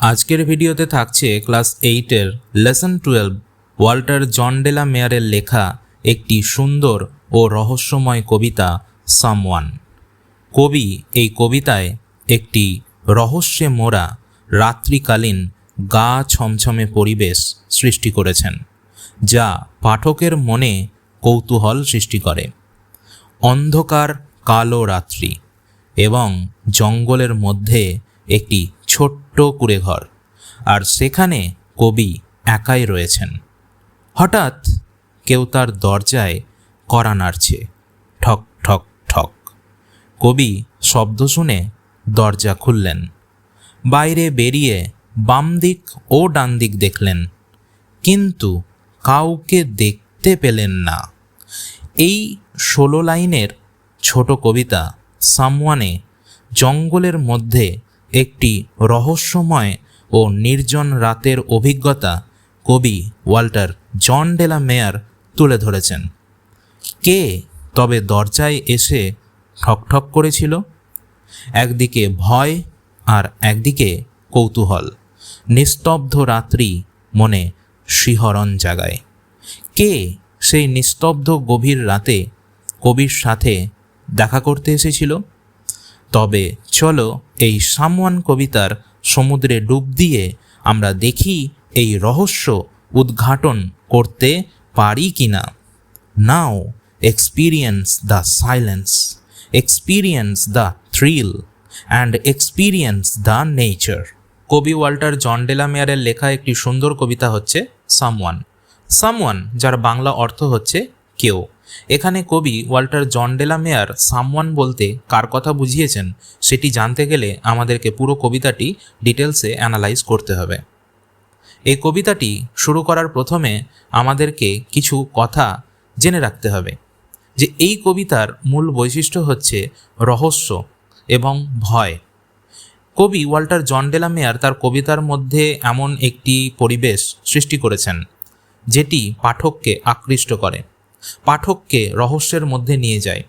আজকের ভিডিওতে থাকছে class 8-এর lesson 12 Walter John de la মেয়ারের লেখা একটি সুন্দর ও রহস্যময় কবিতা সামওয়ান। কবি এই কবিতায় একটি রহস্যে মোড়া রাত্রিকালীন গা ছমছমে পরিবেশ সৃষ্টি করেছেন, যা পাঠকের মনে কৌতূহল সৃষ্টি করে। অন্ধকার কালো রাত্রি এবং জঙ্গলের মধ্যে একটি ছোট্ট কুঁড়েঘর, আর সেখানে কবি একাই রয়েছেন। হঠাৎ কেউ তার দরজায় কড়া নাড়ছে, ঠক ঠক ঠক। কবি শব্দ শুনে দরজা খুললেন। বাইরে বেরিয়ে বাম দিক ও ডান দিক দেখলেন, কিন্তু কাউকে দেখতে পেলেন না। এই 16 লাইনের ছোট কবিতা সামওয়ানে জঙ্গলের মধ্যে একটি রহস্যময় ও নির্জন রাতের অভিজ্ঞতা কবি ওয়াল্টার জন ডে লা মেয়ার তুলে ধরেছেন। কে তবে দরজায় এসে ঠকঠক করেছিল? একদিকে ভয় আর একদিকে কৌতূহল। নিস্তব্ধ রাত্রি মনে শিহরণ জাগায়। কে সেই নিস্তব্ধ গভীর রাতে কবির সাথে দেখা করতে এসেছিল? তবে চলো এই সামওয়ান কবিতার সমুদ্রে ডুব দিয়ে আমরা দেখি এই রহস্য উদ্ঘাটন করতে পারি কিনা। Now experience the silence, experience the thrill and experience the nature. কবি ওয়াল্টার জন ডে লা মেয়ারের লেখা একটি সুন্দর কবিতা হচ্ছে সামওয়ান। সামওয়ান, যার বাংলা অর্থ হচ্ছে কেউ। এখানে কবি ওয়াল্টার জন ডে লা মেয়ার সামওয়ান বলতে কার কথা বুঝিয়েছেন সেটি জানতে গেলে আমাদেরকে পুরো কবিতাটি ডিটেলসে অ্যানালাইজ করতে হবে। এই কবিতাটি শুরু করার প্রথমে আমাদেরকে কিছু কথা জেনে রাখতে হবে যে এই কবিতার মূল বৈশিষ্ট্য হচ্ছে রহস্য এবং ভয়। কবি ওয়াল্টার জন ডে লা মেয়ার তার কবিতার মধ্যে এমন একটি পরিবেশ সৃষ্টি করেছেন যেটি পাঠককে আকৃষ্ট করে, পাঠককে রহস্যের মধ্যে নিয়ে যায়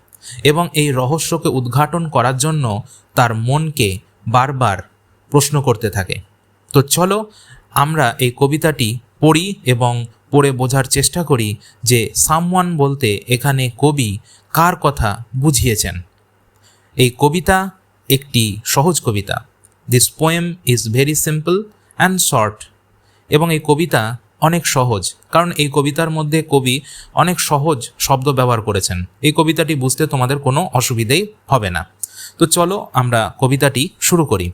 এবং এই রহস্যকে উদ্ঘাটন করার জন্য তার মনকে বারবার প্রশ্ন করতে থাকে। তো চলো আমরা এই কবিতাটি পড়ি এবং পড়ে বোঝার চেষ্টা করি যে সামওয়ান বলতে এখানে কবি কার কথা বুঝিয়েছেন। এই কবিতা একটি সহজ কবিতা। This poem is very simple and short. এবং এই কবিতা অনেক সহজ, কারণ এই কবিতার মধ্যে কবি অনেক সহজ শব্দ ব্যবহার করেছেন। এই কবিতাটি বুঝতে তোমাদের কোনো অসুবিধেই হবে না। তো চলো আমরা কবিতাটি শুরু করি।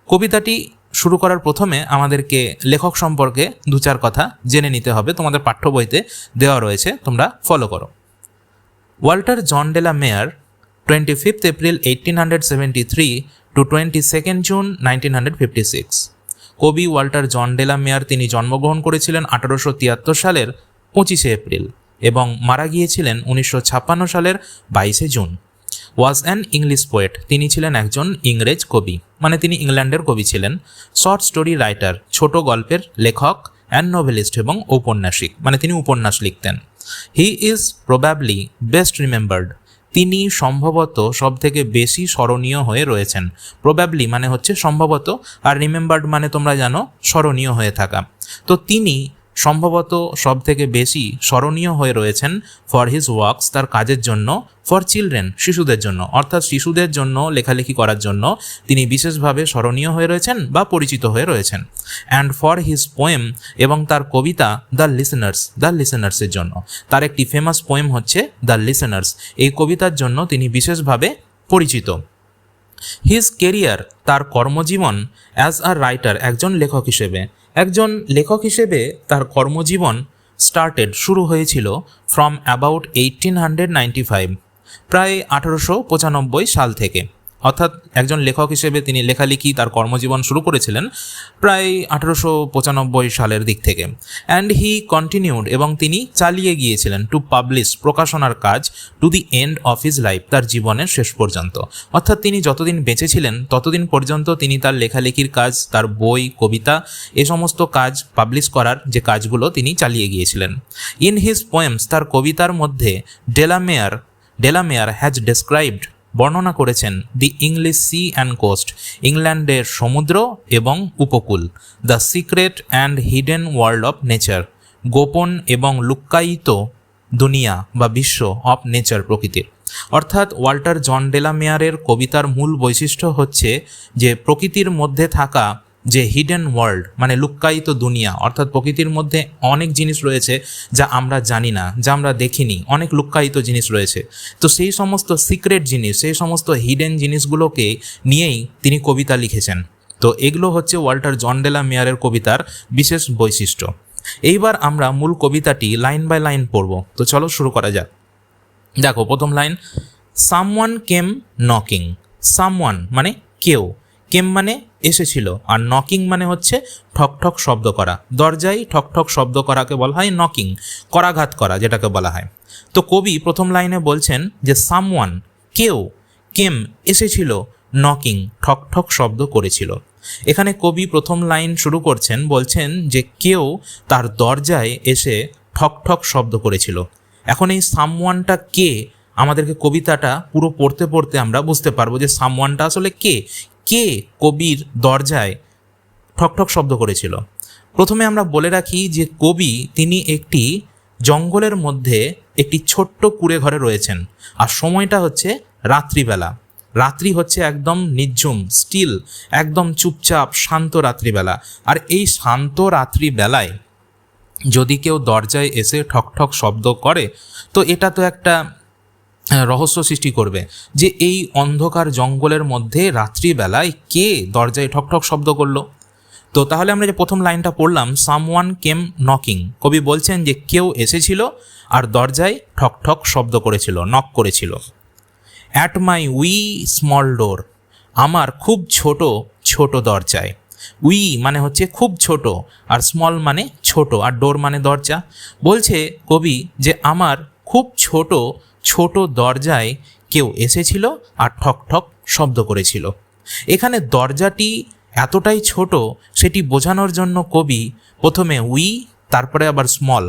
কবিতাটি শুরু করার প্রথমে আমাদেরকে লেখক সম্পর্কে 2-4 কথা জেনে নিতে হবে। তোমাদের পাঠ্য বইতে দেওয়া রয়েছে, তোমরা ফলো করো। ওয়াল্টার জন ডে লা মেয়ার, 25 এপ্রিল 1873 to 22 জুন 1956। কবি ওয়াল্টার জন ডে লা মেয়ার তিনি জন্মগ্রহণ করেছিলেন 1873 সালের 25 এপ্রিল এবং মারা গিয়েছিলেন 1956 সালের 22 June. Was an English poet, তিনি ছিলেন একজন ইংরেজ কবি, মানে তিনি ইংল্যান্ডের কবি ছিলেন। শর্ট স্টোরি রাইটার, ছোট গল্পের লেখক। অ্যান্ড নোভেলিস্ট, এবং ঔপন্যাসিক, মানে তিনি উপন্যাস লিখতেন। He is probably best remembered, তিনি সম্ভবত সব থেকে বেশি স্মরণীয় হয়ে রয়েছেন। প্রবাবলি মানে হচ্ছে সম্ভবত, আর রিমেম্বার্ড মানে তোমরা জানো স্মরণীয় হয়ে থাকা। তো তিনি সম্ভবত সব থেকে বেশি স্মরণীয় হয়ে রয়েছেন ফর হিজ ওয়ার্কস, তার কাজের জন্য। ফর চিলড্রেন, শিশুদের জন্য, অর্থাৎ শিশুদের জন্য লেখালেখি করার জন্য তিনি বিশেষভাবে স্মরণীয় হয়ে রয়েছেন বা পরিচিত হয়ে রয়েছেন। অ্যান্ড ফর হিজ পোয়েম, এবং তার কবিতা দ্য লিসেনার্স, দ্য লিসেনার্সের জন্য। তার একটি ফেমাস পোয়েম হচ্ছে দ্য লিসেনার্স। এই কবিতার জন্য তিনি বিশেষভাবে পরিচিত। হিজ কেরিয়ার, তার কর্মজীবন। অ্যাজ আ রাইটার, একজন লেখক হিসেবে। একজন লেখক হিসেবে তার কর্মজীবন স্টার্টেড, শুরু হয়েছিল ফ্রম অ্যাবাউট 1895, প্রায় 1895 সাল থেকে। অর্থাৎ একজন লেখক হিসেবে তিনি লেখালেখি তার কর্মজীবন শুরু করেছিলেন প্রায় 1895 সালের দিক থেকে। অ্যান্ড হি কন্টিনিউড, এবং তিনি চালিয়ে গিয়েছিলেন টু পাবলিশ, প্রকাশনার কাজ, to the end of his life, তার জীবনের শেষ পর্যন্ত। অর্থাৎ তিনি যতদিন বেঁচে ছিলেন ততদিন পর্যন্ত তিনি তার লেখালেখির কাজ, তার বই, কবিতা, এ সমস্ত কাজ পাবলিশ করার যে কাজগুলো তিনি চালিয়ে গিয়েছিলেন। ইন হিজ পোয়েমস, তার কবিতার মধ্যে ডে লা মেয়ার হ্যাজ ডেসক্রাইবড বর্ণনা করেছেন the English sea and coast, ইংল্যান্ডের সমুদ্র এবং উপকূল, the secret and hidden world of nature, গোপন এবং লুক্কায়িত দুনিয়া বা বিশ্ব অফ নেচার, প্রকৃতির। অর্থাৎ ওয়াল্টার জন ডেলা মেয়ারের কবিতার মূল বৈশিষ্ট্য হচ্ছে যে প্রকৃতির মধ্যে থাকা যে হিডেন ওয়ার্ল্ড মানে লুক্কায়িত দুনিয়া, অর্থাৎ প্রকৃতির মধ্যে অনেক জিনিস রয়েছে যা আমরা জানি না, যা আমরা দেখিনি, অনেক লুক্কায়িত জিনিস রয়েছে। তো সেই সমস্ত সিক্রেট জিনিস, সেই সমস্ত হিডেন জিনিসগুলোকে নিয়েই তিনি কবিতা লিখেছেন। তো এগুলো হচ্ছে ওয়াল্টার জন ডেলা মেয়ারের কবিতার বিশেষ বৈশিষ্ট্য। এইবার আমরা মূল কবিতাটি লাইন বাই লাইন পড়ব। তো চলো শুরু করা যাক। দেখো প্রথম লাইন, সামওয়ান কেম নকিং। সামওয়ান মানে কেউ, কেম মানে এসেছিল, আর নকিং মানে হচ্ছে ঠক ঠক শব্দ করা। দরজায় ঠক ঠক শব্দ করাকে বলা হয় নকিং, করাঘাত করা যেটাকে বলা হয়। তো কবি প্রথম লাইনে বলছেন যে সামওয়ান কেউ, কেম এসেছিল, নকিং ঠক ঠক শব্দ করেছিল। এখানে কবি প্রথম লাইন শুরু করছেন, বলছেন যে কেউ তার দরজায় এসে ঠক ঠক শব্দ করেছিল। এখন এই সামওয়ানটা কে, আমাদেরকে কবিতাটা পুরো পড়তে পড়তে আমরা বুঝতে পারবো যে সামওয়ানটা আসলে কে, কে কবির দরজায় ঠকঠক শব্দ করেছিল। প্রথমে আমরা বলে রাখি যে কবি তিনি একটি জঙ্গলের মধ্যে একটি ছোট্ট কুঁড়ে ঘরে রয়েছেন, আর সময়টা হচ্ছে রাত্রিবেলা। রাত্রি হচ্ছে একদম নির্ঝুম, স্টিল, একদম চুপচাপ শান্ত রাত্রিবেলা। আর এই শান্ত রাত্রিবেলায় যদি কেউ দরজায় এসে ঠকঠক শব্দ করে, তো এটা তো একটা রহস্য সৃষ্টি করবে যে এই অন্ধকার জঙ্গলের মধ্যে রাত্রিবেলায় কে দরজায় ঠকঠক শব্দ করলো। তো তাহলে আমরা যে প্রথম লাইনটা পড়লাম, সামওয়ান কেম নকিং, কবি বলছেন যে কেউ এসেছিল আর দরজায় ঠকঠক শব্দ করেছিল, নক করেছিল। অ্যাট মাই উই স্মল ডোর, আমার খুব ছোট ছোট দরজায়। উই মানে হচ্ছে খুব ছোট, আর স্মল মানে ছোট, আর ডোর মানে দরজা। বলছে কবি যে আমার খুব ছোট ছোট দরজায় কেউ এসেছিল আর ঠক ঠক শব্দ করেছিল। এখানে দরজাটি এতটাই ছোট সেটি বোঝানোর জন্য কবি প্রথমে উই তারপরে আবার স্মল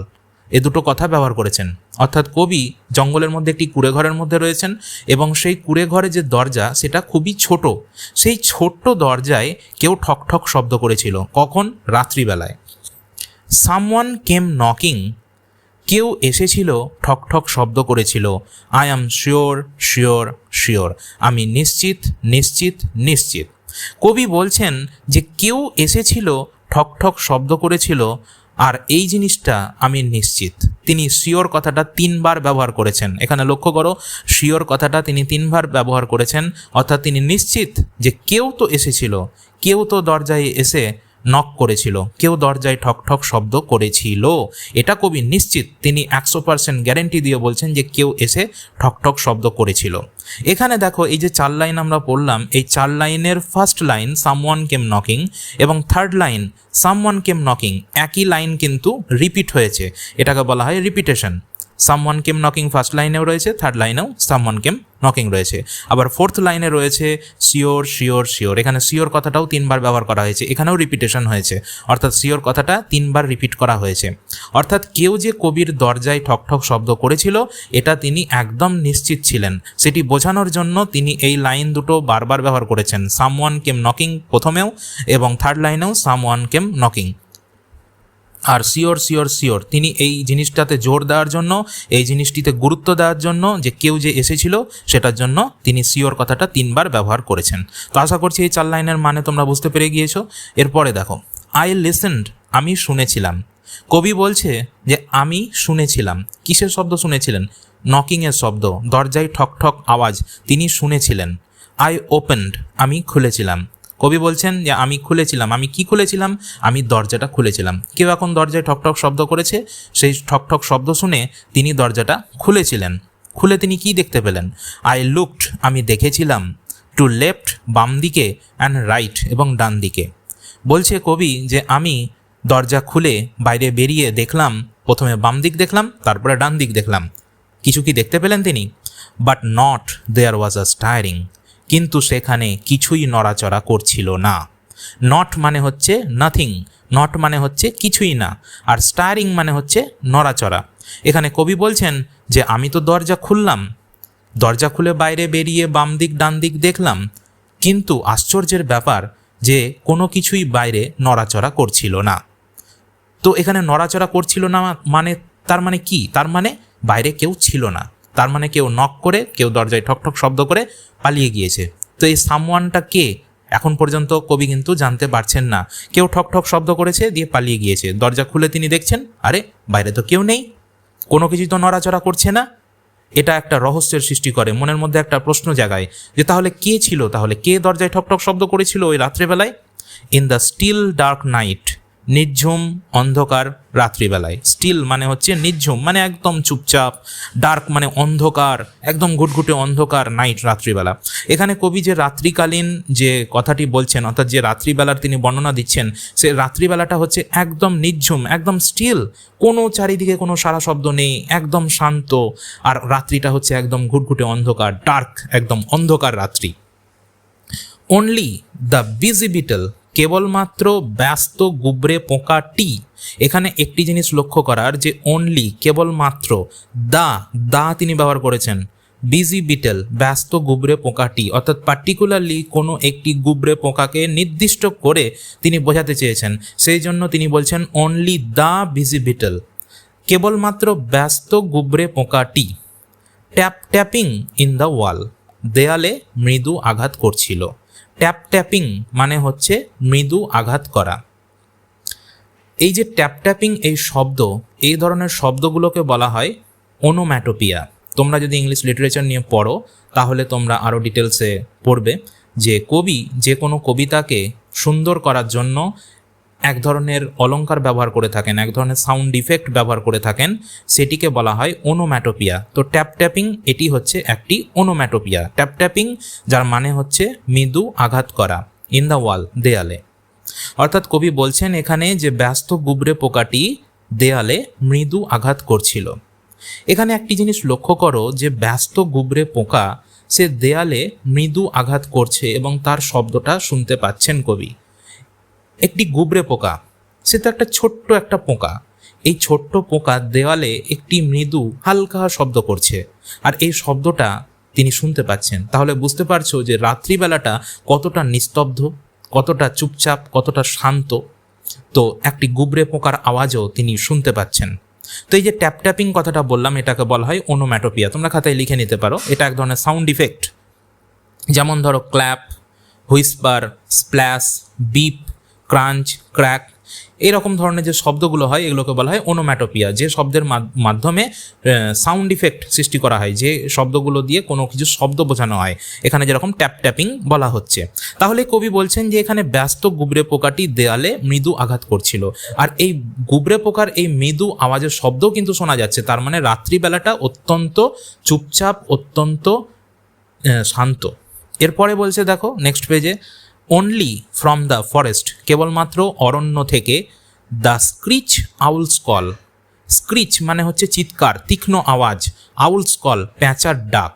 এ দুটো কথা ব্যবহার করেছেন। অর্থাৎ কবি জঙ্গলের মধ্যে একটি কুঁড়ে ঘরের মধ্যে রয়েছেন এবং সেই কুঁড়ে ঘরে যে দরজা সেটা খুবই ছোট, সেই ছোট্ট দরজায় কেউ ঠক ঠক শব্দ করেছিল। কখন? রাত্রিবেলায়। সামওয়ান কেম নকিং, কেউ এসেছিল ঠক ঠক শব্দ করেছিল। I am sure sure sure, আমি নিশ্চিত নিশ্চিত নিশ্চিত। কবি বলছেন যে কেউ এসেছিল ঠক ঠক শব্দ করেছিল, আর এই জিনিসটা আমি নিশ্চিত। তিনি শিওর কথাটা 3 বার ব্যবহার করেছেন। এখানে লক্ষ্য করো, শিওর কথাটা তিনি 3 বার ব্যবহার করেছেন। অর্থাৎ তিনি নিশ্চিত যে কেউ তো এসেছিল, কেউ তো দরজায় এসে নক করেছিল, কেউ দরজায় ঠক ঠক শব্দ করেছিল, এটা কবি নিশ্চিত। তিনি 100% গ্যারেন্টি দিয়ে বলছেন যে কেউ এসে ঠক ঠক শব্দ করেছিল। এখানে দেখো এই যে 4 লাইন আমরা পড়লাম, এই 4 লাইনের ফার্স্ট লাইন সামওয়ান কেম নকিং এবং থার্ড লাইন সামওয়ান কেম নকিং, একই লাইন কিন্তু রিপিট হয়েছে, এটাকে বলা হয় রিপিটেশন। সামওয়ান কেম নকিং ফার্স্ট লাইনেও রয়েছে, থার্ড লাইনেও সামওয়ান কেম নকিং রয়েছে, আবার ফোর্থ লাইনে রয়েছে শিওর শিওর শিওর। এখানে শিওর কথাটাও 3 বার ব্যবহার করা হয়েছে, এখানেও রিপিটেশন হয়েছে, অর্থাৎ শিওর কথাটা 3 বার রিপিট করা হয়েছে। অর্থাৎ কেউ যে কবির দরজায় ঠক ঠক শব্দ করেছিল এটা তিনি একদম নিশ্চিত ছিলেন, সেটি বোঝানোর জন্য তিনি এই লাইন দুটো বারবার ব্যবহার করেছেন, সামওয়ান কেম নকিং প্রথমেও এবং থার্ড লাইনেও সামওয়ান কেম নকিং। আর শিওর শিওর শিওর তিনি এই জিনিসটাতে জোর দেওয়ার জন্য, এই জিনিসটিতে গুরুত্ব দেওয়ার জন্য যে কেউ যে এসেছিল সেটার জন্য তিনি শিওর কথাটা 3 বার ব্যবহার করেছেন। তো আশা করছি এই 4 লাইনের মানে তোমরা বুঝতে পেরে গিয়েছো। এরপরে দেখো, আই লিসেন্ড, আমি শুনেছিলাম। কবি বলছে যে আমি শুনেছিলাম। কিসের শব্দ শুনেছিলেন? নকিংয়ের শব্দ, দরজায় ঠক ঠক আওয়াজ তিনি শুনেছিলেন। আই ওপেন্ড, আমি খুলেছিলাম। কবি বলছেন যে আমি খুলেছিলাম। আমি কি খুলেছিলাম? আমি দরজাটা খুলেছিলাম। কেউ এখন দরজায় ঠকঠক শব্দ করেছে, সেই ঠকঠক শব্দ শুনে তিনি দরজাটা খুলেছিলেন। খুলে তিনি কি দেখতে পেলেন? আই লুকড, আমি দেখেছিলাম। টু লেফট, বাম দিকে, অ্যান্ড রাইট, এবং ডান দিকে। বলছে কবি যে আমি দরজা খুলে বাইরে বেরিয়ে দেখলাম, প্রথমে বাম দিক দেখলাম, তারপরে ডান দিক দেখলাম। কিছু কি দেখতে পেলেন তিনি? বাট নট দেয়ার ওয়াজ আ স্টায়ারিং, কিন্তু সেখানে কিছুই নড়াচড়া করছিল না। নট মানে হচ্ছে নাথিং, নট মানে হচ্ছে কিছুই না, আর স্টায়ারিং মানে হচ্ছে নড়াচড়া। এখানে কবি বলছেন যে আমি তো দরজা খুললাম, দরজা খুলে বাইরে বেরিয়ে বাম দিক ডান দিক দেখলাম, কিন্তু আশ্চর্যের ব্যাপার যে কোনো কিছুই বাইরে নড়াচড়া করছিল না। তো এখানে নড়াচড়া করছিল না মানে তার মানে কি? তার মানে বাইরে কেউ ছিল না, তার মানে কেউ নক করে, কেউ দরজায় ঠকঠক শব্দ করে পালিয়ে গিয়েছে। তো এই সামওয়ানটা কে এখন পর্যন্ত কবি কিন্তু জানতে পারছেন না। কেউ ঠকঠক শব্দ করেছে দিয়ে পালিয়ে গিয়েছে, দরজা খুলে তিনি দেখছেন আরে বাইরে তো কেউ নেই, কোনো কিছুই তো নড়াচড়া করছে না। এটা একটা রহস্যের সৃষ্টি করে, মনের মধ্যে একটা প্রশ্ন জাগায় যে তাহলে কে ছিল, তাহলে কে দরজায় ঠকঠক শব্দ করেছিল ওই রাত্রেবেলায়? In the still dark night, নির্ঝুম অন্ধকার রাত্রিবেলায়। স্টিল মানে হচ্ছে নির্ঝুম, মানে একদম চুপচাপ, ডার্ক মানে অন্ধকার, একদম ঘুটঘুটে অন্ধকার, নাইট রাত্রিবেলা। এখানে কবি যে রাত্রিকালীন যে কথাটি বলছেন, অর্থাৎ যে রাত্রিবেলার তিনি বর্ণনা দিচ্ছেন, সে রাত্রিবেলাটা হচ্ছে একদম নির্ঝুম, একদম স্টিল, কোনো চারিদিকে কোনো সারা শব্দ নেই, একদম শান্ত। আর রাত্রিটা হচ্ছে একদম ঘুটঘুটে অন্ধকার, ডার্ক, একদম অন্ধকার রাত্রি। অনলি দ্য বিজি বিটল, কেবলমাত্র ব্যস্ত গুবরে পোকাটি। এখানে একটি জিনিস লক্ষ্য করার যে অনলি, কেবলমাত্র, দা তিনি ব্যবহার করেছেন, বিজি বিটেল, ব্যস্ত গুবরে পোকাটি, অর্থাৎ পার্টিকুলারলি কোনো একটি গুবরে পোকাকে নির্দিষ্ট করে তিনি বোঝাতে চেয়েছেন। সেই জন্য তিনি বলছেন অনলি দ্য বিজি বিটেল, কেবলমাত্র ব্যস্ত গুবরে পোকাটি। ট্যাপিং ইন দ্য ওয়াল, দেয়ালে মৃদু আঘাত করছিল। ট্যাপিং মানে হচ্ছে মৃদু আঘাত করা। এই যে ট্যাপিং এই শব্দ, এই ধরনের শব্দগুলোকে বলা হয় ওনোম্যাটোপিয়া। তোমরা যদি ইংলিশ লিটারেচার নিয়ে পড়ো তাহলে তোমরা আরও ডিটেলসে পড়বে যে কবি যে কোনো কবিতাকে সুন্দর করার জন্য এক ধরনের অলংকার ব্যবহার করে থাকেন, এক ধরনের সাউন্ড ইফেক্ট ব্যবহার করে থাকেন, সেটিকে বলা হয় ওনোম্যাটোপিয়া। তো ট্যাপিং এটি হচ্ছে একটি ওনোম্যাটোপিয়া। ট্যাপিং যার মানে হচ্ছে মৃদু আঘাত করা, ইন দ্য ওয়াল, দেয়ালে। অর্থাৎ কবি বলছেন এখানে যে ব্যস্ত গুবরে পোকাটি দেয়ালে মৃদু আঘাত করছিল। এখানে একটি জিনিস লক্ষ্য করো যে ব্যস্ত গুবরে পোকা সে দেয়ালে মৃদু আঘাত করছে এবং তার শব্দটা শুনতে পাচ্ছেন কবি। একটি গুবরে পোকা, সে তো একটা ছোট্ট একটা পোকা, এই ছোট্ট পোকা দেওয়ালে একটি মৃদু হালকা শব্দ করছে আর এই শব্দটা তিনি শুনতে পাচ্ছেন। তাহলে বুঝতে পারছো যে রাত্রিবেলাটা কতটা নিস্তব্ধ, কতটা চুপচাপ, কতটা শান্ত। তো একটি গুবরে পোকার আওয়াজও তিনি শুনতে পাচ্ছেন। তো এই যে ট্যাপিং কথাটা বললাম, এটাকে বলা হয় ওনোম্যাটোপিয়া। তোমরা খাতায় লিখে নিতে পারো, এটা এক ধরনের সাউন্ড ইফেক্ট। যেমন ধরো ক্ল্যাপ, হুইসপার, স্প্ল্যাশ, বিপ, ক্রাঞ্চ, ক্র্যাক, এরকম ধরনের যে শব্দগুলো হয় এগুলোকে বলা হয় ওনোম্যাটোপিয়া। যে শব্দের মাধ্যমে সাউন্ড ইফেক্ট সৃষ্টি করা হয়, যে শব্দগুলো দিয়ে কোনো কিছু শব্দ বোঝানো হয়, এখানে যেরকম ট্যাপিং বলা হচ্ছে। তাহলে কবি বলছেন যে এখানে ব্যস্ত গুবরে পোকাটি দেয়ালে মৃদু আঘাত করছিল, আর এই গুবরে পোকার এই মৃদু আওয়াজের শব্দও কিন্তু শোনা যাচ্ছে। তার মানে রাত্রিবেলাটা অত্যন্ত চুপচাপ, অত্যন্ত শান্ত। এরপরে বলছে দেখো নেক্সট পেজে, অনলি ফ্রম দ্য ফরেস্ট, কেবলমাত্র অরণ্য থেকে, the screech owls call, screech মানে হচ্ছে চিৎকার, তীক্ষ্ণ আওয়াজ, আউলস কল প্যাঁচার ডাক।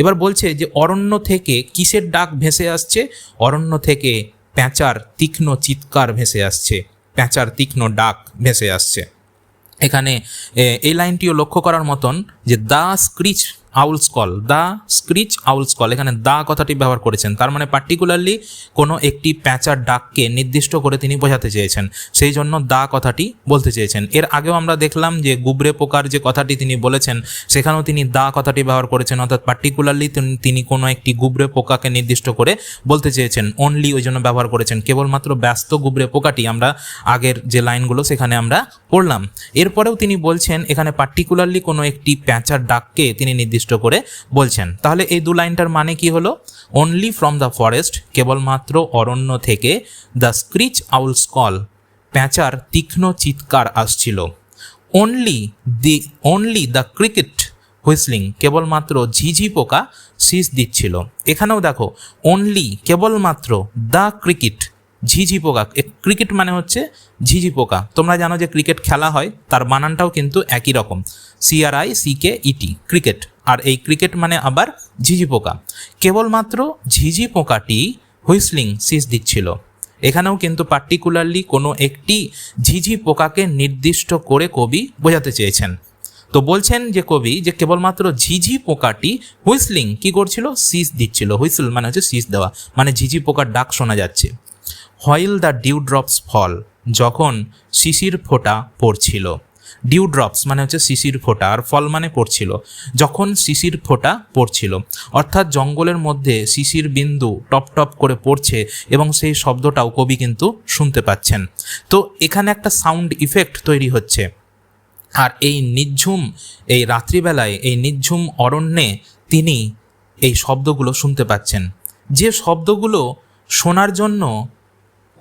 এবার বলছে যে অরণ্য থেকে কিসের ডাক ভেসে আসছে? অরণ্য থেকে প্যাঁচার তীক্ষ্ণ চিৎকার ভেসে আসছে, প্যাঁচার তীক্ষ্ণ ডাক ভেসে আসছে। এখানে এই লাইনটিও লক্ষ্য করার মতন যে the screech owls call, the screech owls call, এখানে দ্য কথাটি ব্যবহার করেছেন। তার মানে পার্টিকুলারলি কোনো একটি প্যাঁচার ডাককে নির্দিষ্ট করে তিনি বোঝাতে চেয়েছেন, সেই জন্য দ্য কথাটি বলতে চেয়েছেন। এর আগেও আমরা দেখলাম যে গুবরে পোকার যে কথাটি তিনি বলেছেন সেখানেও তিনি দ্য কথাটি ব্যবহার করেছেন, অর্থাৎ পার্টিকুলারলি তিনি কোনো একটি গুবরে পোকাকে নির্দিষ্ট করে বলতে চেয়েছেন। অনলি ওই জন্য ব্যবহার করেছেন, কেবলমাত্র ব্যস্ত গুবরে পোকাটি আমরা আগের যে লাইনগুলো সেখানে আমরা পড়লাম। এরপরেও তিনি বলছেন এখানে পার্টিকুলারলি কোনো একটি প্যাঁচার ডাককে তিনি নির্দিষ্ট করে বলছেন। তাহলে এই দু লাইনটার মানে কি হলো? অনলি ফ্রম দ্য ফরেস্ট, কেবলমাত্র অরণ্য থেকে, দ্য স্ক্রিচ আউলস কল, প্যাঁচার তীক্ষ্ণ চিৎকার আসছিল। অনলি দ্য ক্রিকেট হুইসলিং, কেবলমাত্র ঝিঝি পোকা শীষ দিচ্ছিল। এখানেও দেখো অনলি, কেবলমাত্র, দ্য ক্রিকেট, ঝিঝি পোকা। ক্রিকেট মানে হচ্ছে ঝিঝি পোকা। তোমরা জানো যে ক্রিকেট খেলা হয়, তার বানানটাও কিন্তু একই রকম, CRICKET, ক্রিকেট। আর এই ক্রিকেট মানে আবার ঝিঝি পোকা। কেবলমাত্র ঝিঝি পোকাটি হুইসলিং শীষ দিচ্ছিল। এখানেও কিন্তু পার্টিকুলারলি কোনো একটি ঝিঝি পোকাকে নির্দিষ্ট করে কবি বোঝাতে চেয়েছেন। তো বলছেন যে কবি যে কেবলমাত্র ঝিঝি পোকাটি হুইসলিং কি করছিল, শীষ দিচ্ছিল। হুইসল মানে হচ্ছে শীষ দেওয়া, মানে ঝিঝি পোকার ডাক শোনা যাচ্ছে। হোয়াইল দ্য ডিউ ড্রপস ফল, যখন শিশির ফোঁটা পড়ছিল। ডিউ ড্রপস মানে হচ্ছে শিশির ফোঁটা, আর ফল মানে পড়ছিল। যখন শিশির ফোঁটা পড়ছিল, অর্থাৎ জঙ্গলের মধ্যে শিশির বিন্দু টপ টপ করে পড়ছে এবং সেই শব্দটাও কবি কিন্তু শুনতে পাচ্ছেন। তো এখানে একটা সাউন্ড ইফেক্ট তৈরি হচ্ছে। আর এই নিঝুম, এই রাত্রিবেলায় এই নিঝুম অরণ্যে তিনি এই শব্দগুলো শুনতে পাচ্ছেন, যে শব্দগুলো শোনার জন্য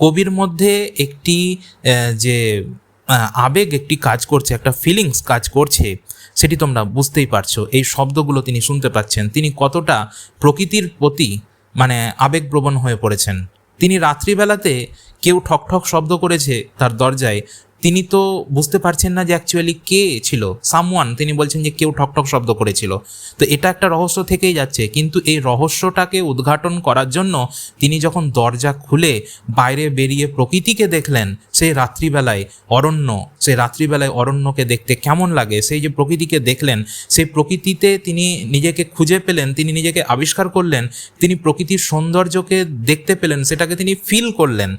কবির মধ্যে একটি যে আবেগ একটি কাজ করছে, একটা ফিলিংস কাজ করছে, সেটি তোমরা বুঝতেই পারছো। এই শব্দগুলো তিনি শুনতে পাচ্ছেন, তিনি কতটা প্রকৃতির প্রতি মানে আবেগপ্রবণ হয়ে পড়েছেন। তিনি রাত্রিবেলাতে কেউ ঠক ঠক শব্দ করেছে তার দরজায়, তিনি তো বুঝতে পারছেন না যে অ্যাকচুয়ালি কে ছিল, সামওয়ান। তিনি বলছেন যে কেউ ঠক ঠক শব্দ করেছিল। তো এটা একটা রহস্য থেকেই যাচ্ছে, কিন্তু এই রহস্যটাকে উদ্ঘাটন করার জন্য তিনি যখন দরজা খুলে বাইরে বেরিয়ে প্রকৃতিকে দেখলেন, সেই রাত্রিবেলায় অরণ্য, সেই রাত্রিবেলায় অরণ্যকে দেখতে কেমন লাগে, সেই যে প্রকৃতিকে দেখলেন, সেই প্রকৃতিতে তিনি নিজেকে খুঁজে পেলেন, তিনি নিজেকে আবিষ্কার করলেন, তিনি প্রকৃতির সৌন্দর্যকে দেখতে পেলেন, সেটাকে তিনি ফিল করলেন।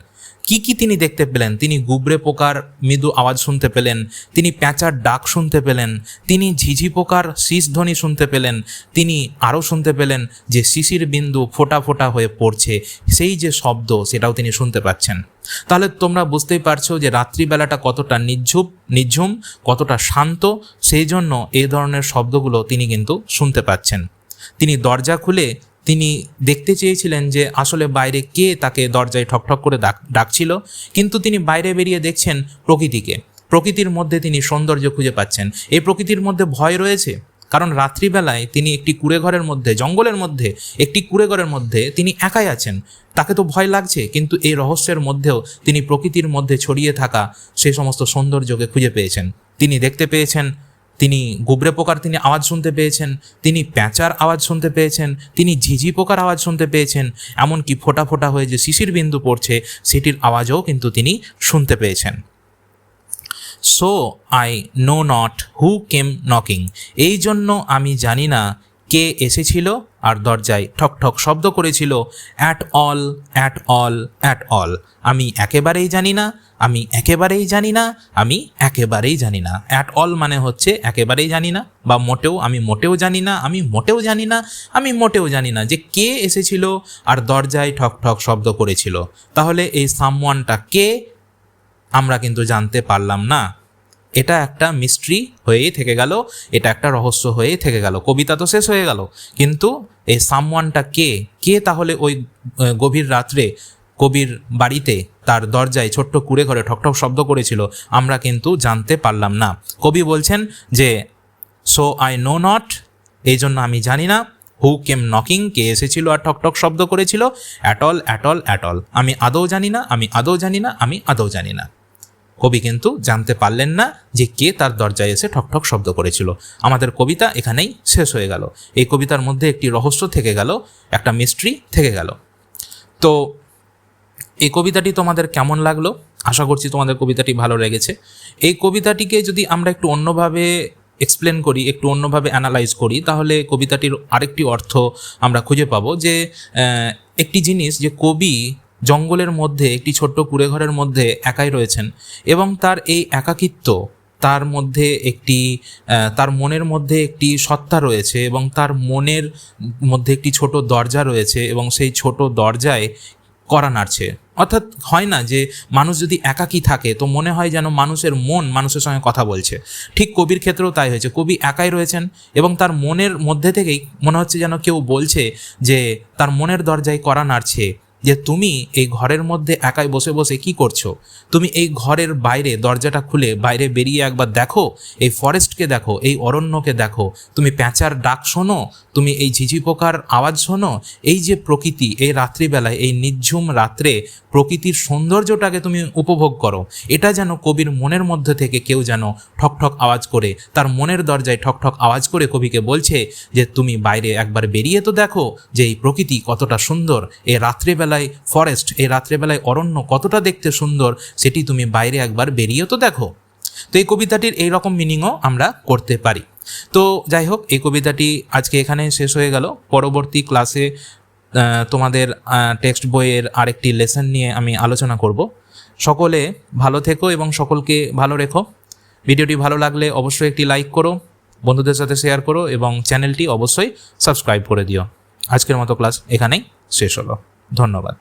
কি কি তিনি দেখতে পেলেন? তিনি গুবরে পোকার মৃদু আওয়াজ শুনতে পেলেন, তিনি প্যাঁচার ডাক শুনতে পেলেন, তিনি ঝিঝি পোকার শীষ ধ্বনি শুনতে পেলেন, তিনি আরও শুনতে পেলেন যে শিশির বিন্দু ফোঁটা ফোঁটা হয়ে পড়ছে, সেই যে শব্দ সেটাও তিনি শুনতে পাচ্ছেন। তাহলে তোমরা বুঝতেই পারছো যে রাত্রিবেলাটা কতটা নিঝুম, কতটা শান্ত, সেই জন্য এই ধরনের শব্দগুলো তিনি কিন্তু শুনতে পাচ্ছেন। তিনি দরজা খুলে তিনি দেখতে চেয়েছিলেন যে আসলে বাইরে কে তাকে দরজায় ঠকঠক করে ডাকছিল, কিন্তু তিনি বাইরে বেরিয়ে দেখছেন প্রকৃতিকে। প্রকৃতির মধ্যে তিনি সৌন্দর্য খুঁজে পাচ্ছেন। এই প্রকৃতির মধ্যে ভয় রয়েছে, কারণ রাত্রিবেলায় তিনি একটি কুঁড়েঘরের মধ্যে, জঙ্গলের মধ্যে একটি কুঁড়েঘরের মধ্যে তিনি একাই আছেন। তাকে তো ভয় লাগছে, কিন্তু এই রহস্যের মধ্যেও তিনি প্রকৃতির মধ্যে ছড়িয়ে থাকা সেই সমস্ত সৌন্দর্যকে খুঁজে পেয়েছেন। তিনি দেখতে পেয়েছেন, তিনি গুবরে পোকার তিনি আওয়াজ শুনতে পেয়েছেন, তিনি প্যাঁচার আওয়াজ শুনতে পেয়েছেন, তিনি ঝিঝি পোকার আওয়াজ শুনতে পেয়েছেন, এমনকি ফোঁটা ফোঁটা হয়ে যে শিশির বিন্দু পড়ছে সেটির আওয়াজও কিন্তু তিনি শুনতে পেয়েছেন। So I know not who came knocking, এই জন্য আমি জানি না কে এসেছিল আর দরজায় ঠক ঠক শব্দ করেছিল। At all, at all, at all, আমি একেবারেই জানি না, আমি একেবারেই জানি না, আমি একেবারেই জানি না। অ্যাট অল মানে হচ্ছে একেবারেই জানি না, বা মোটেও, আমি মোটেও জানি না, আমি মোটেও জানি না, আমি মোটেও জানি না যে কে এসেছিল আর দরজায় ঠক ঠক শব্দ করেছিল। তাহলে এই সামওয়ানটা কে আমরা কিন্তু জানতে পারলাম না। এটা একটা মিস্ট্রি হয়েই থেকে গেল, এটা একটা রহস্য হয়েই থেকে গেল। কবিতা তো শেষ হয়ে গেল, কিন্তু এই সামওয়ানটা কে, কে তাহলে ওই গভীর রাত্রে কবির বাড়িতে তার দরজায় ছোট্ট কুঁড়ে ঘরে ঠকঠক শব্দ করেছিল, আমরা কিন্তু জানতে পারলাম না। কবি বলছেন যে সো আই নো নট, এই জন্য আমি জানি না, হু কেম নকিং, কে এসেছিল আর ঠকঠক শব্দ করেছিল, at all, at all, at all, আমি আদৌ জানি না, আমি আদৌ জানি না, আমি আদৌ জানি না। কবি কিন্তু জানতে পারলেন না যে কে তার দরজায় এসে ঠকঠক শব্দ করেছিল। আমাদের কবিতা এখানেই শেষ হয়ে গেল। এই কবিতার মধ্যে একটি রহস্য থেকে গেল, একটা মিস্ট্রি থেকে গেল। তো এই কবিতাটি তোমাদের কেমন লাগলো? আশা করছি তোমাদের কবিতাটি ভালো লেগেছে। এই কবিতাটিকে যদি আমরা একটু অন্যভাবে এক্সপ্লেন করি, একটু অন্যভাবে অ্যানালাইজ করি, তাহলে কবিতাটির আরেকটি অর্থ আমরা খুঁজে পাবো যে একটি জিনিস, যে কবি জঙ্গলের মধ্যে একটি ছোট্ট কুঁড়েঘরের মধ্যে একাই রয়েছেন এবং তার এই একাকিত্ব, তার মধ্যে একটি তার মনের মধ্যে একটি সত্তা রয়েছে এবং তার মনের মধ্যে একটি ছোট দরজা রয়েছে এবং সেই ছোট দরজায় কড়া নাড়ছে। অর্থাৎ হয় না যে মানুষ যদি একাকী থাকে তো মনে হয় যেন মানুষের মন মানুষের সঙ্গে কথা বলছে, ঠিক কবির ক্ষেত্রেও তাই হয়েছে। কবি একাই রয়েছেন এবং তার মনের মধ্যে থেকেই মনে হচ্ছে যেন কেউ বলছে, যে তার মনের দরজায় কড়া নাড়ছে, যে তুমি এই ঘরের মধ্যে একাই বসে বসে কি করছো, তুমি এই ঘরের বাইরে দরজাটা খুলে বাইরে বেরিয়ে একবার দেখো, এই ফরেস্টকে দেখো, এই অরণ্যকে দেখো, তুমি প্যাঁচার ডাক শোনো, তুমি এই ঝিঝি পোকার আওয়াজ শোনো, এই যে প্রকৃতি, এই রাত্রিবেলায় এই নিঝুম রাত্রে প্রকৃতির সৌন্দর্যটাকে তুমি উপভোগ করো। এটা যেন কবির মনের মধ্যে থেকে কেউ যেন ঠকঠক আওয়াজ করে, তার মনের দরজায় ঠকঠক আওয়াজ করে কবিকে বলছে যে তুমি বাইরে একবার বেরিয়ে তো দেখো যে এই প্রকৃতি কতটা সুন্দর, এই রাত্রিবেলায় ফরেস্ট, এই রাত্রেবেলায় অরণ্য কতটা দেখতে সুন্দর, সেটি তুমি বাইরে একবার বেরিয়ে তো দেখো। তো এই কবিতাটির এই রকম মিনিংও আমরা করতে পারি। তো যাই হোক, এই কবিতাটি আজকে এখানে শেষ হয়ে গেল। পরবর্তী ক্লাসে তোমাদের টেক্সট বইয়ের আরেকটি লেসন নিয়ে আমি আলোচনা করব। সকলে ভালো থেকো এবং সকলকে ভালো রেখো। ভিডিওটি ভালো লাগলে অবশ্যই একটি লাইক করো, বন্ধুদের সাথে শেয়ার করো এবং চ্যানেলটি অবশ্যই সাবস্ক্রাইব করে দিও। আজকের মতো ক্লাস এখানেই শেষ হলো। ধন্যবাদ।